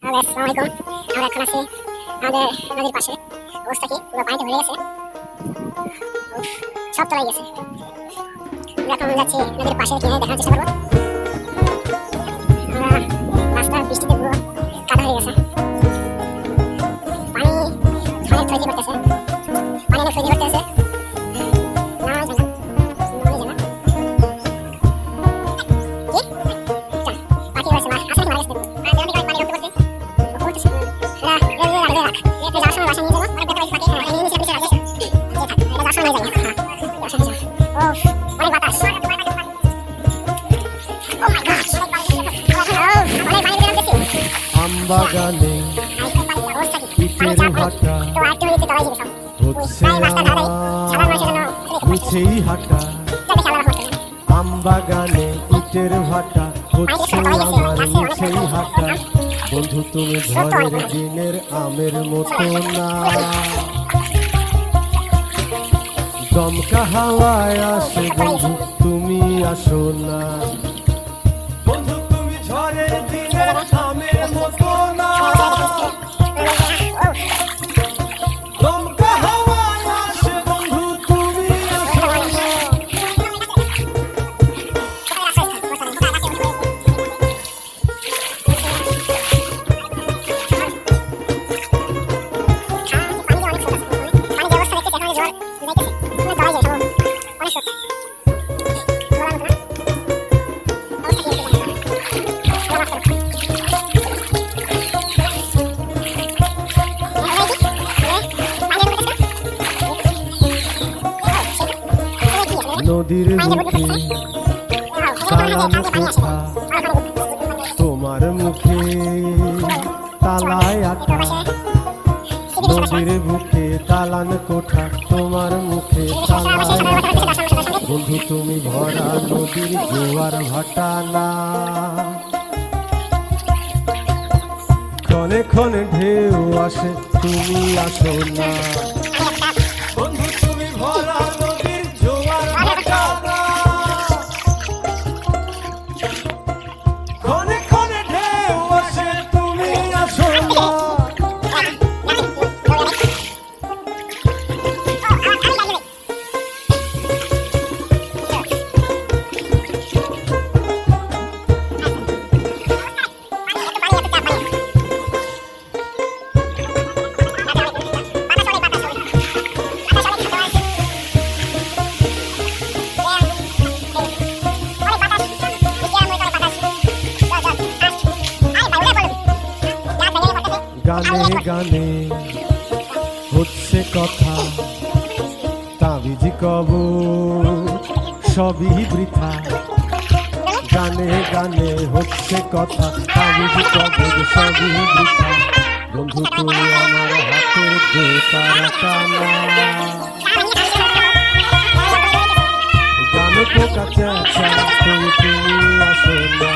আসসালামু আলাইকুম। আমরা এখন আছি আমাদের নদীর পাশে। অবস্থা কি, পুরো পানিতে ভরে গেছে, সব তলায় গেছে। আমরা এখন যাচ্ছি নদীর পাশে, কিনে দেখার চেষ্টা করবো। আমরা রাস্তা বৃষ্টিতে পুরো কাদা হয়ে গেছে, পানি অনেক থইতি করতেছে, পানি অনেক থইতি করতেছে। আমবাগানে ইটের ভাটা হচ্ছে মিছেই হাঁটা। আমবাগানে ইটের ভাটা হচ্ছে আমার মিছেই হাঁটা। বন্ধু তুমি ঝড়ের দিনের আমের মতো না, দমকা হাওয়ায় আসে বন্ধু তুমি আসো না। বন্ধু তুমি ঝড়ের দিনের আমের মতো না, দমকা হাওয়ায় আসে বন্ধু তুমি আসো না। নদীর বুকে তালানো কোঠা, তোমার মুখে তালায় আটা। নদীর বুকে তালান কোঠা, তোমার মুখে তালায় আটা। বন্ধু তুমি ভরা নদীর জোয়ার ভাটা না, ক্ষণে ক্ষণে ঢেউ আসে তুমি আসো না। বন্ধু তুমি ভরা নদীর জোয়ার ভাটা না, ক্ষণে ক্ষণে ঢেউ আসে তুমি আসো না। গানে গানে হচ্ছে কথা, তাবিজ কবর সবই বৃথা। গানে গানে হচ্ছে কথা, তাবিজ কবর সবই বৃথা। বন্ধু তুমি আমার হাতের দোতারা না, গানে পোকা চেঁচা তুমি আসো না।